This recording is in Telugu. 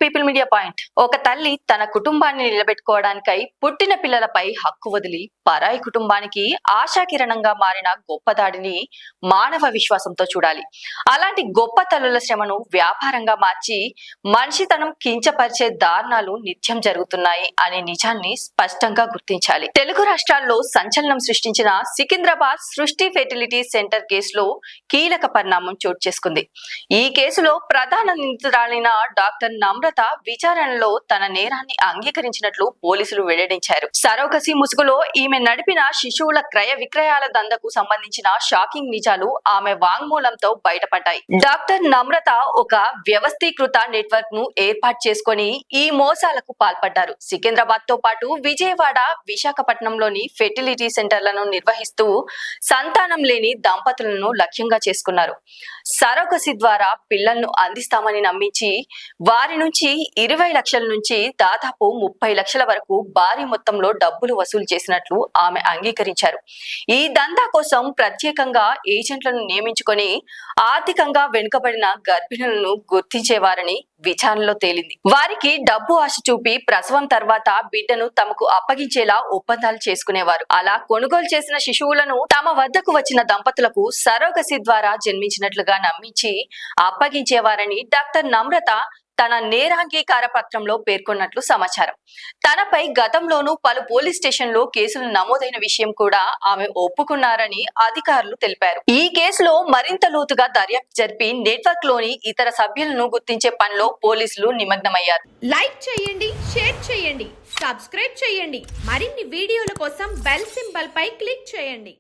People media point. ఒక తల్లి తన కుటుంబాన్ని నిలబెట్టుకోవడానికై పుట్టిన పిల్లలపై హక్కు వదిలి పరాయి కుటుంబానికి ఆశాకిరణంగా మారిన గొప్ప దాడిని మానవ విశ్వాసంతో చూడాలి. అలాంటి గొప్ప తల్లుల శ్రమను వ్యాపారంగా మార్చి మనిషితనం కించపరిచే దారుణాలు నిత్యం జరుగుతున్నాయి అనే నిజాన్ని స్పష్టంగా గుర్తించాలి. తెలుగు రాష్ట్రాల్లో సంచలనం సృష్టించిన సికింద్రాబాద్ సృష్టి ఫెర్టిలిటీ సెంటర్ కేసులో కీలక పరిణామం చోటు చేసుకుంది. ఈ కేసులో ప్రధాన నిందితురాలైన డాక్టర్ నమ్రత విచారణలో తన నేరాన్ని అంగీకరించినట్లు పోలీసులు వెల్లడించారు. సరోగసి ముసుగులో ఈమె నడిపిన శిశువుల క్రయ విక్రయాల దందకు సంబంధించిన షాకింగ్ నిజాలు ఆమె వాంగ్మూలంతో బయటపడ్డాయి. డాక్టర్ నమ్రత ఒక వ్యవస్థీకృత నెట్వర్క్ ను ఏర్పాటు చేసుకుని ఈ మోసాలకు పాల్పడ్డారు. సికింద్రాబాద్ తో పాటు విజయవాడ, విశాఖపట్నంలోని ఫెర్టిలిటీ సెంటర్లను నిర్వహిస్తూ సంతానం లేని దంపతులను లక్ష్యంగా చేసుకున్నారు. సరోగసి ద్వారా పిల్లలను అందిస్తామని నమ్మించి వారి నుంచి 20 లక్షల నుంచి దాదాపు 30 లక్షల వరకు భారీ మొత్తంలో డబ్బులు వసూలు చేసినట్లు ఆమె అంగీకరించారు. ఈ దందా కోసం ప్రత్యేకంగా ఏజెంట్లను నియమించుకొని ఆర్థికంగా వెనుకబడిన గర్భిణులను గుర్తించేవారని విచారణలో తేలింది. వారికి డబ్బు ఆశ చూపి ప్రసవం తర్వాత బిడ్డను తమకు అప్పగించేలా ఒప్పందాలు చేసుకునేవారు. అలా కొనుగోలు చేసిన శిశువులను తమ వద్దకు వచ్చిన దంపతులకు సరోగసి ద్వారా జన్మించినట్లుగా నమ్మించి అప్పగించేవారని డాక్టర్ నమ్రత తన నేరాంగీకార పత్రంలో పేర్కొన్నట్లు సమాచారం. తనపై గతంలోనూ పలు పోలీస్ స్టేషన్లో కేసులు నమోదైన విషయం కూడా ఆమె ఒప్పుకున్నారని అధికారులు తెలిపారు. ఈ కేసులో మరింత లోతుగా దర్యాప్తు జరిపి నెట్వర్క్ లోని ఇతర సభ్యులను గుర్తించే పనిలో పోలీసులు నిమగ్నమయ్యారు. లైక్ చేయండి, షేర్ చేయండి, సబ్స్క్రైబ్ చేయండి. మరిన్ని వీడియోల కోసం బెల్ సింబల్ పై క్లిక్ చేయండి.